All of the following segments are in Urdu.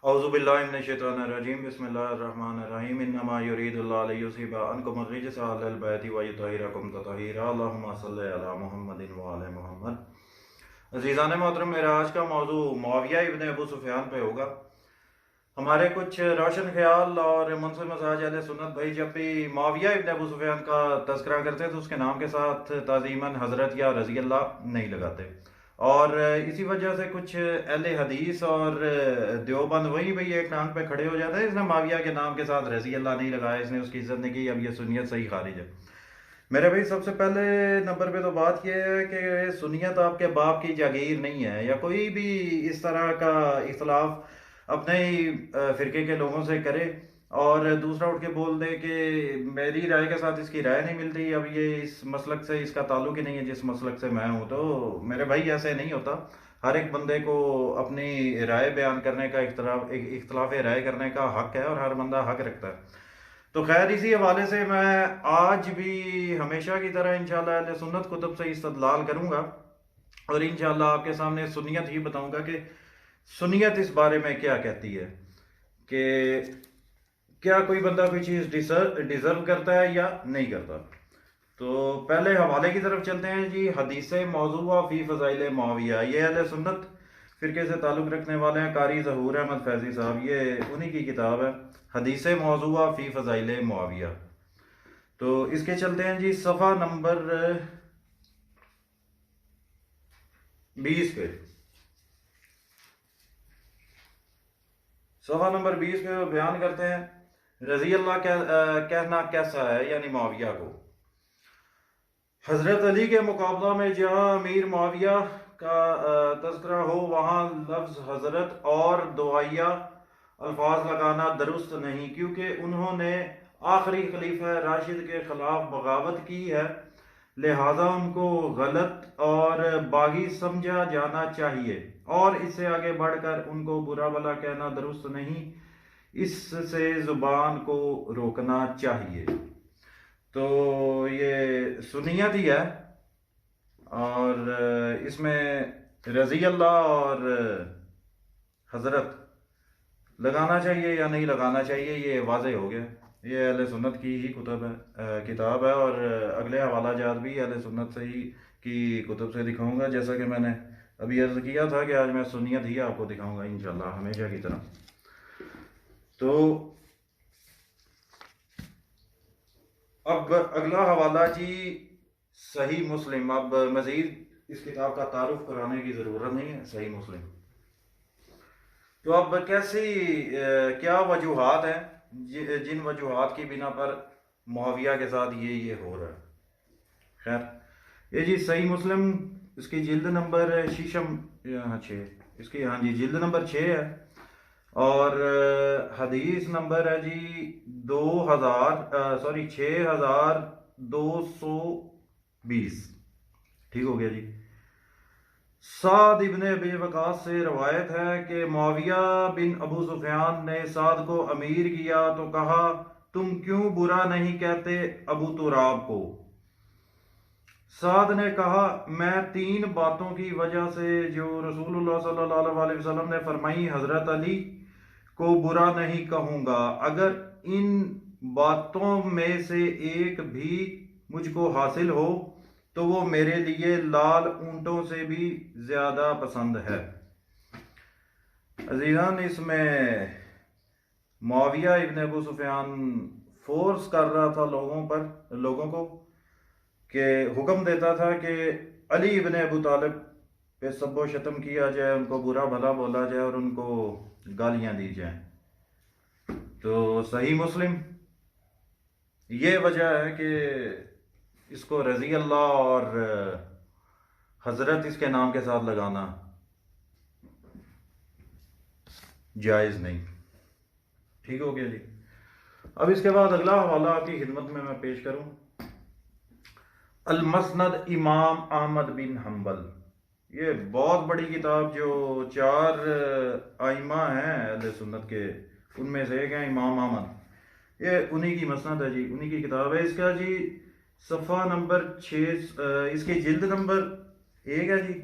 اعوذ باللہ من الشیطان الرجیم بسم اللہ الرحمن الرحیم انما یرید اللہ لیصیب عنکم الرجس اہل البیت ویطہرکم تطہیرا اللہم صلی علی محمد وعلی محمد۔ عزیزان محترم، میرا آج کا موضوع معاویہ ابن ابو سفیان پہ ہوگا۔ ہمارے کچھ روشن خیال اور منصف مزاج اہل سنت بھائی جب بھی معاویہ ابن ابو سفیان کا تذکرہ کرتے تو اس کے نام کے ساتھ تعظیماً حضرت یا رضی اللہ نہیں لگاتے، اور اسی وجہ سے کچھ اہل حدیث اور دیوبند وہی بھئی ایک ٹانگ پہ کھڑے ہو جاتے ہیں، اس نے معاویہ کے نام کے ساتھ رضی اللہ نہیں لگایا، اس نے اس کی عزت نہیں کی، اب یہ سنیت صحیح خارج ہے۔ میرے بھائی سب سے پہلے نمبر پہ تو بات یہ ہے کہ سنیت آپ کے باپ کی جاگیر نہیں ہے، یا کوئی بھی اس طرح کا اختلاف اپنے ہی فرقے کے لوگوں سے کرے اور دوسرا اٹھ کے بول دے کہ میری رائے کے ساتھ اس کی رائے نہیں ملتی، اب یہ اس مسلک سے اس کا تعلق ہی نہیں ہے جس مسلک سے میں ہوں، تو میرے بھائی ایسے نہیں ہوتا۔ ہر ایک بندے کو اپنی رائے بیان کرنے کا اختلاف رائے کرنے کا حق ہے، اور ہر بندہ حق رکھتا ہے۔ تو خیر، اسی حوالے سے میں آج بھی ہمیشہ کی طرح انشاءاللہ اہل سنت کتب سے استدلال کروں گا، اور انشاءاللہ آپ کے سامنے سنیت ہی بتاؤں گا کہ سنیت اس بارے میں کیا کہتی ہے کہ کیا کوئی بندہ کوئی چیز ڈیزرو کرتا ہے یا نہیں کرتا۔ تو پہلے حوالے کی طرف چلتے ہیں جی۔ حدیث موضوعہ فی فضائل معاویہ، یہ اہل سنت فرقے سے تعلق رکھنے والے ہیں قاری ظہور احمد فیضی صاحب، یہ انہی کی کتاب ہے حدیث موضوعہ فی فضائل معاویہ۔ تو اس کے چلتے ہیں جی صفحہ نمبر 20 پہ۔ صفحہ نمبر 20 پہ بیان کرتے ہیں رضی اللہ کہنا کیسا ہے، یعنی معاویہ کو۔ حضرت علی کے مقابلہ میں جہاں امیر معاویہ کا تذکرہ ہو وہاں لفظ حضرت اور دعائیہ الفاظ لگانا درست نہیں، کیونکہ انہوں نے آخری خلیفہ راشد کے خلاف بغاوت کی ہے، لہذا ان کو غلط اور باغی سمجھا جانا چاہیے، اور اس سے آگے بڑھ کر ان کو برا بھلا کہنا درست نہیں، اس سے زبان کو روکنا چاہیے۔ تو یہ سنیت ہی ہے، اور اس میں رضی اللہ اور حضرت لگانا چاہیے یا نہیں لگانا چاہیے یہ واضح ہو گیا۔ یہ اہل سنت کی ہی کتاب ہے، اور اگلے حوالہ جات بھی اہل سنت سے ہی کی کتب سے دکھاؤں گا، جیسا کہ میں نے ابھی عرض کیا تھا کہ آج میں سنیت ہی آپ کو دکھاؤں گا انشاءاللہ ہمیشہ کی طرح۔ تو اب اگلا حوالہ جی صحیح مسلم۔ اب مزید اس کتاب کا تعارف کرانے کی ضرورت نہیں ہے، صحیح مسلم۔ تو اب کیا وجوہات ہیں جن وجوہات کی بنا پر معاویہ کے ساتھ یہ ہو رہا ہے۔ خیر، یہ جی صحیح مسلم، اس کی جلد نمبر جلد نمبر 6 ہے، اور حدیث نمبر ہے جی 6220 ٹھیک ہو گیا جی۔ سعد ابن ابی وقاص سے روایت ہے کہ معاویہ بن ابو سفیان نے سعد کو امیر کیا تو کہا تم کیوں برا نہیں کہتے ابو تراب کو؟ سعد نے کہا میں 3 باتوں کی وجہ سے جو رسول اللہ صلی اللہ علیہ وسلم نے فرمائی حضرت علی کو برا نہیں کہوں گا، اگر ان باتوں میں سے ایک بھی مجھ کو حاصل ہو تو وہ میرے لیے لال اونٹوں سے بھی زیادہ پسند ہے۔ عزیزان، اس میں معاویہ ابن ابو سفیان فورس کر رہا تھا لوگوں کو کہ حکم دیتا تھا کہ علی ابن ابو طالب پہ سب و شتم کیا جائے، ان کو برا بھلا بولا جائے اور ان کو گالیاں دی جائیں۔ تو صحیح مسلم یہ وجہ ہے کہ اس کو رضی اللہ اور حضرت اس کے نام کے ساتھ لگانا جائز نہیں۔ ٹھیک ہو گیا جی۔ اب اس کے بعد اگلا حوالہ آپ کی خدمت میں پیش کروں، المسند امام احمد بن حنبل۔ یہ بہت بڑی کتاب، جو 4 ائمہ ہیں اہل سنت کے، ان میں سے ایک ہیں امام احمد، یہ انہی کی مسند ہے جی، انہی کی کتاب ہے۔ اس کا جی صفحہ نمبر 6، اس کی جلد نمبر 1 ہے جی،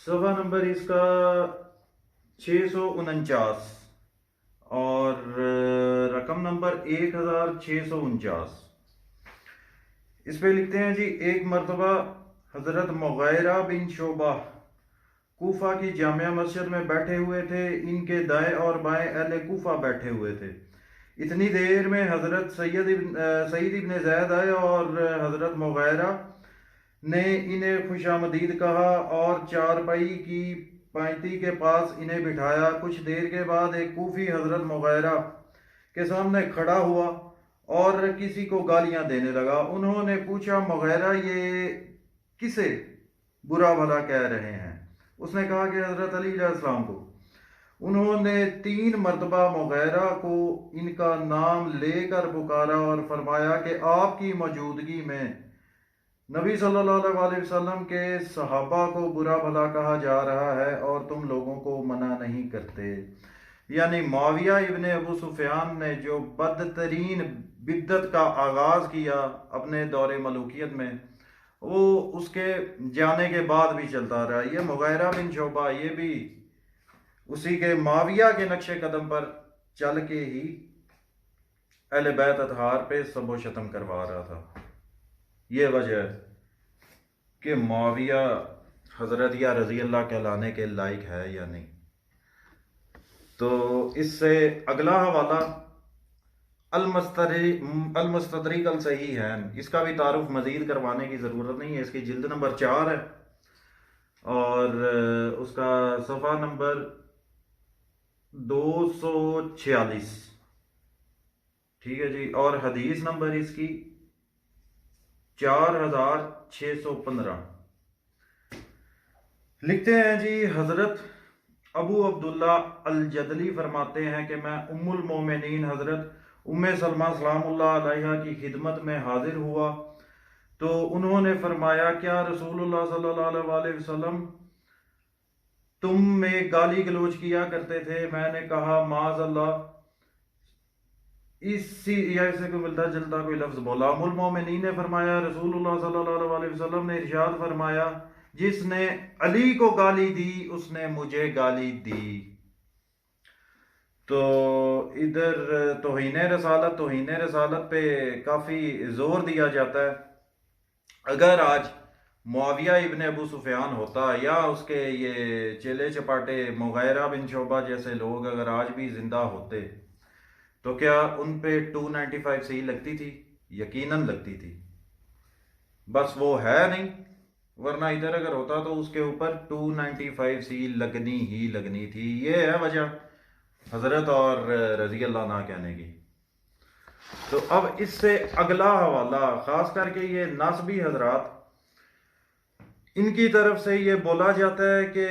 صفحہ نمبر اس کا 649 اور رقم نمبر 1649. اس پہ لکھتے ہیں جی ایک مرتبہ حضرت مغیرہ بن شعبہ کوفہ کی جامعہ مسجد میں بیٹھے ہوئے تھے. ان کے دائیں اور بائیں اہل کوفہ بیٹھے ہوئے تھے. اتنی دیر میں حضرت سعید ابن زید آئے اور حضرت مغیرہ نے انہیں خوش آمدید کہا اور چارپائی کی پائنتی کے پاس انہیں بٹھایا. کچھ دیر کے بعد ایک کوفی حضرت مغیرہ کے سامنے کھڑا ہوا اور کسی کو گالیاں دینے لگا. انہوں نے پوچھا مغیرہ یہ کسے برا بھلا کہہ رہے ہیں؟ اس نے کہا کہ حضرت علی علیہ السلام کو. انہوں نے 3 مرتبہ مغیرہ کو ان کا نام لے کر پکارا اور فرمایا کہ آپ کی موجودگی میں نبی صلی اللہ علیہ وسلم کے صحابہ کو برا بھلا کہا جا رہا ہے اور تم لوگوں کو منع نہیں کرتے. یعنی معاویہ ابن ابو سفیان نے جو بدترین بدت کا آغاز کیا اپنے دور ملوکیت میں، وہ اس کے جانے کے بعد بھی چلتا رہا. یہ مغیرہ بن شعبہ یہ بھی اسی کے معاویہ کے نقش قدم پر چل کے ہی اہل بیت اطہار پہ سب و شتم کروا رہا تھا. یہ وجہ ہے کہ معاویہ حضرت یا رضی اللہ کہلانے کے لائق ہے یا نہیں. تو اس سے اگلا حوالہ المستدرک الصحیح ہے. اس کا بھی تعارف مزید کروانے کی ضرورت نہیں ہے. اس کی جلد نمبر 4 ہے اور اس کا صفحہ نمبر 246. ٹھیک ہے جی. اور حدیث نمبر اس کی 4615. لکھتے ہیں جی حضرت ابو عبداللہ الجدلی فرماتے ہیں کہ میں ام المومنین حضرت ام سلمہ سلام اللہ علیہا کی خدمت میں حاضر ہوا تو انہوں نے فرمایا کیا رسول اللہ صلی اللہ علیہ وسلم تم میں گالی گلوچ کیا کرتے تھے؟ میں نے کہا معاذ اللہ. اسی یا سے کوئی ملتا جلتا کوئی لفظ بولا. ام المومنین نے فرمایا رسول اللہ صلی اللہ علیہ وسلم نے ارشاد فرمایا جس نے علی کو گالی دی اس نے مجھے گالی دی. تو ادھر توہین رسالت پہ کافی زور دیا جاتا ہے. اگر آج معاویہ ابن ابو سفیان ہوتا یا اس کے یہ چیلے چپاٹے مغیرہ بن شعبہ جیسے لوگ اگر آج بھی زندہ ہوتے تو کیا ان پہ 295 سی لگتی تھی؟ یقیناً لگتی تھی. بس وہ ہے نہیں، ورنہ ادھر اگر ہوتا تو اس کے اوپر 295 سی لگنی تھی. یہ ہے وجہ حضرت اور رضی اللہ عنہ کہنے کی. تو اب اس سے اگلا حوالہ خاص کر کے یہ ناسبی حضرات ان کی طرف سے یہ بولا جاتا ہے کہ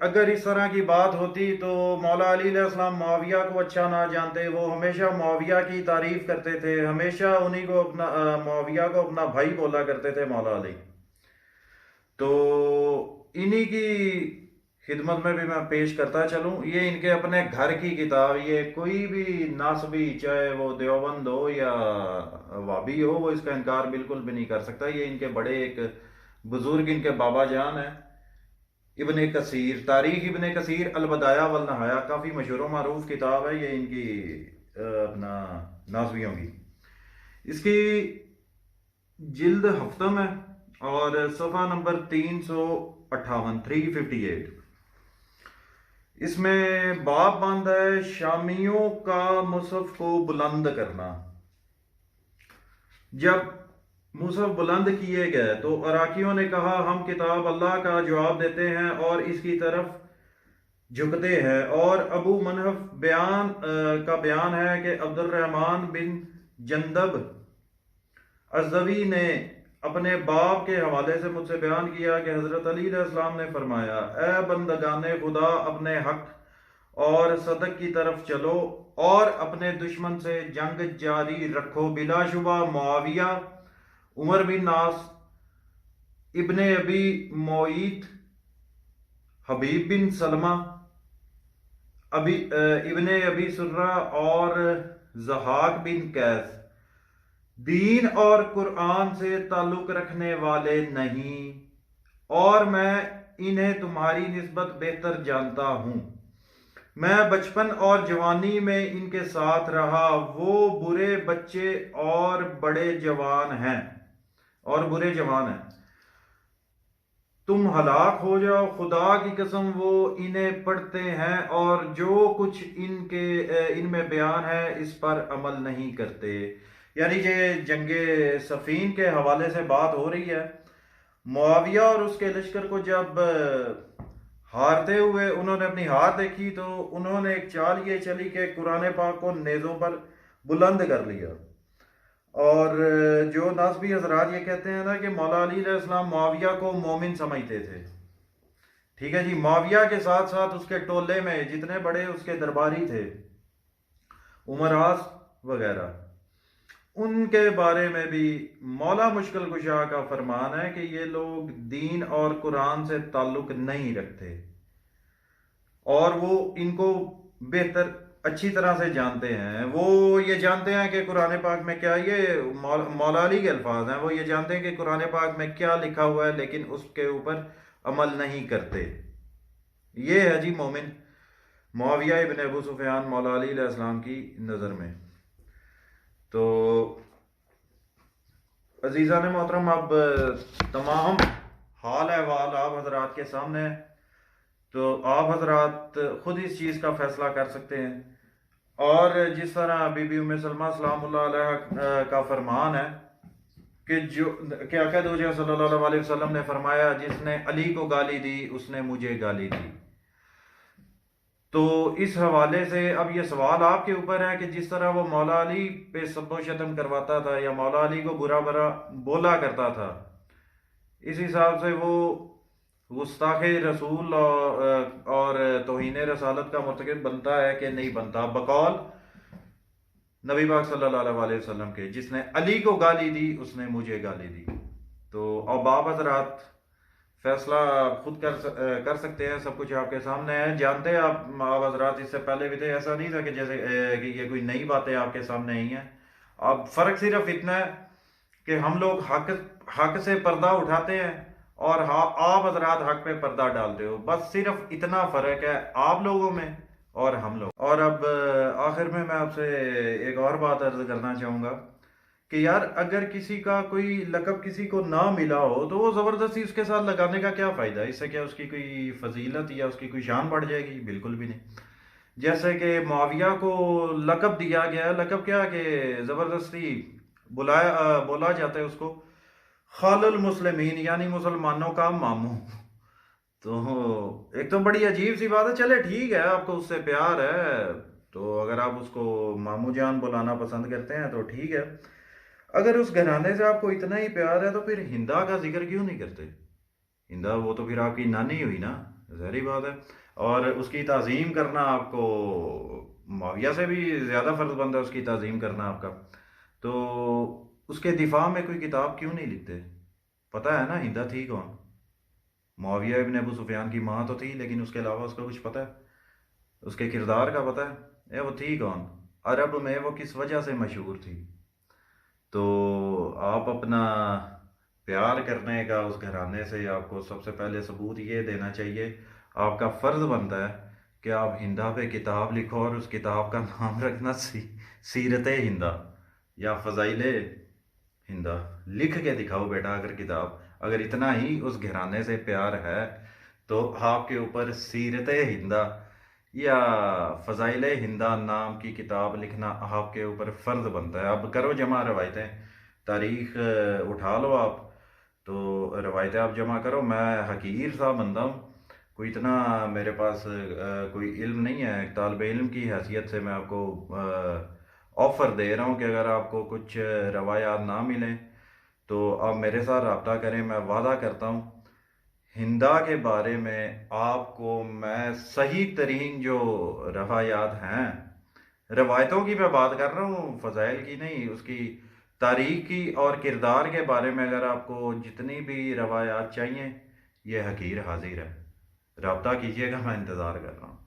اگر اس طرح کی بات ہوتی تو مولا علی علیہ السلام معاویہ کو اچھا نہ جانتے. وہ ہمیشہ معاویہ کی تعریف کرتے تھے، ہمیشہ انہی کو معاویہ کو اپنا بھائی بولا کرتے تھے مولا علی. تو انہی کی خدمت میں بھی میں پیش کرتا چلوں. یہ ان کے اپنے گھر کی کتاب، یہ کوئی بھی ناسبی چاہے وہ دیوبند ہو یا وابی ہو وہ اس کا انکار بالکل بھی نہیں کر سکتا. یہ ان کے بڑے ایک بزرگ ان کے بابا جان ہیں ابن کثیر، تاریخ ابن کثیر البدایہ والنہایہ، کافی مشہور و معروف کتاب ہے یہ ان کی اپنا ناسبیوں کی. اس کی جلد ہفتم ہے اور صفحہ نمبر 358. اس میں باب باندھا ہے شامیوں کا مصحف کو بلند کرنا. جب مصحف بلند کیے گئے تو عراقیوں نے کہا ہم کتاب اللہ کا جواب دیتے ہیں اور اس کی طرف جھکتے ہیں. اور ابو منحف کا بیان ہے کہ عبد الرحمن بن جندب ازدوی نے اپنے باپ کے حوالے سے مجھ سے بیان کیا کہ حضرت علی علیہ السلام نے فرمایا اے بندگان خدا اپنے حق اور صدق کی طرف چلو اور اپنے دشمن سے جنگ جاری رکھو. بلا شبہ معاویہ، عمر بن ناس، ابن ابی معیط، حبیب بن سلمہ، ابن ابی سرہ اور ضحاک بن قیس دین اور قرآن سے تعلق رکھنے والے نہیں اور میں انہیں تمہاری نسبت بہتر جانتا ہوں. میں بچپن اور جوانی میں ان کے ساتھ رہا، وہ برے بچے اور برے جوان ہیں، تم ہلاک ہو جاؤ، خدا کی قسم وہ انہیں پڑھتے ہیں اور جو کچھ ان میں بیان ہے اس پر عمل نہیں کرتے۔ یعنی یہ جنگ صفین کے حوالے سے بات ہو رہی ہے۔ معاویہ اور اس کے لشکر کو جب ہارتے ہوئے انہوں نے اپنی ہار دیکھی تو انہوں نے ایک چال یہ چلی کہ قرآن پاک کو نیزوں پر بلند کر لیا۔ اور جو ناسبی حضرات یہ کہتے ہیں نا کہ مولا علی علیہ السلام معاویہ کو مومن سمجھتے تھے، ٹھیک ہے جی، معاویہ کے ساتھ ساتھ اس کے ٹولے میں جتنے بڑے اس کے درباری تھے، عمراء وغیرہ، ان کے بارے میں بھی مولا مشکل کشا کا فرمان ہے کہ یہ لوگ دین اور قرآن سے تعلق نہیں رکھتے اور وہ ان کو بہتر اچھی طرح سے جانتے ہیں۔ وہ یہ جانتے ہیں کہ قرآن پاک میں کیا، یہ مولا علی کے الفاظ ہیں، وہ یہ جانتے ہیں کہ قرآن پاک میں کیا لکھا ہوا ہے لیکن اس کے اوپر عمل نہیں کرتے۔ یہ ہے جی مومن معاویہ ابن ابو سفیان مولا علی علیہ السلام کی نظر میں۔ تو عزیزان محترم، اب تمام حال احوال آپ حضرات کے سامنے ہے، تو آپ حضرات خود اس چیز کا فیصلہ کر سکتے ہیں۔ اور جس طرح بی بی ام سلمہ سلام اللہ علیہ کا فرمان ہے کہ آقا دو جہاں صلی اللہ علیہ وسلم نے فرمایا، جس نے علی کو گالی دی اس نے مجھے گالی دی۔ تو اس حوالے سے اب یہ سوال آپ کے اوپر ہے کہ جس طرح وہ مولا علی پہ سب و شتم کرواتا تھا یا مولا علی کو برا برا بولا کرتا تھا، اس حساب سے وہ گستاخ رسول اور توہین رسالت کا مرتکب بنتا ہے کہ نہیں بنتا، بقول نبی پاک صلی اللہ علیہ وسلم کے، جس نے علی کو گالی دی اس نے مجھے گالی دی۔ تو اب آپ حضرات فیصلہ خود کر سکتے ہیں، سب کچھ آپ کے سامنے ہے، جانتے ہیں آپ حضرات اس سے پہلے بھی تھے، ایسا نہیں تھا کہ جیسے کہ یہ کوئی نئی باتیں آپ کے سامنے آئی ہیں۔ اب فرق صرف اتنا ہے کہ ہم لوگ حق سے پردہ اٹھاتے ہیں اور آپ حضرات حق پہ پردہ ڈالتے ہو، بس صرف اتنا فرق ہے آپ لوگوں میں اور ہم لوگ۔ اور اب آخر میں آپ سے ایک اور بات عرض کرنا چاہوں گا کہ یار اگر کسی کا کوئی لقب کسی کو نہ ملا ہو تو وہ زبردستی اس کے ساتھ لگانے کا کیا فائدہ ہے؟ اس سے کیا اس کی کوئی فضیلت یا اس کی کوئی شان بڑھ جائے گی؟ بالکل بھی نہیں۔ جیسے کہ معاویہ کو لقب دیا گیا ہے، لقب کیا کہ زبردستی بولا جاتا ہے اس کو خال المسلمین، یعنی مسلمانوں کا ماموں۔ تو ایک تو بڑی عجیب سی بات ہے، چلے ٹھیک ہے آپ کو اس سے پیار ہے تو اگر آپ اس کو ماموں جان بلانا پسند کرتے ہیں تو ٹھیک ہے، اگر اس گھرانے سے آپ کو اتنا ہی پیار ہے تو پھر ہندا کا ذکر کیوں نہیں کرتے؟ ہندا وہ تو پھر آپ کی نانی ہوئی نا، ظاہری بات ہے، اور اس کی تعظیم کرنا آپ کو معاویہ سے بھی زیادہ فرض بند ہے، اس کی تعظیم کرنا آپ کا۔ تو اس کے دفاع میں کوئی کتاب کیوں نہیں لکھتے؟ پتہ ہے نا ہندا تھی کون؟ معاویہ ابن ابو سفیان کی ماں تو تھی، لیکن اس کے علاوہ اس کو کچھ پتہ ہے؟ اس کے کردار کا پتہ ہے؟ وہ تھی کون؟ عرب میں وہ کس وجہ سے مشہور تھی؟ تو آپ اپنا پیار کرنے کا اس گھرانے سے آپ کو سب سے پہلے ثبوت یہ دینا چاہیے، آپ کا فرض بنتا ہے کہ آپ ہندا پہ کتاب لکھو اور اس کتاب کا نام رکھنا سیرت ہندا یا فضائل ہندا، لکھ کے دکھاؤ بیٹا اگر کتاب، اگر اتنا ہی اس گھرانے سے پیار ہے تو آپ کے اوپر سیرت ہندا یا فضائل ہندا نام کی کتاب لکھنا آپ کے اوپر فرض بنتا ہے۔ اب کرو جمع روایتیں، تاریخ اٹھا لو آپ، تو روایتیں آپ جمع کرو۔ میں حقیر سا بندہ ہوں، کوئی اتنا میرے پاس کوئی علم نہیں ہے، ایک طالب علم کی حیثیت سے میں آپ کو آفر دے رہا ہوں کہ اگر آپ کو کچھ روایات نہ ملیں تو آپ میرے ساتھ رابطہ کریں، میں وعدہ کرتا ہوں ہندا کے بارے میں آپ کو میں صحیح ترین جو روایات ہیں، روایتوں کی میں بات کر رہا ہوں، فضائل کی نہیں، اس کی تاریخ کی اور کردار کے بارے میں اگر آپ کو جتنی بھی روایات چاہیے، یہ حقیر حاضر ہے، رابطہ کیجیے گا، میں انتظار کر رہا ہوں۔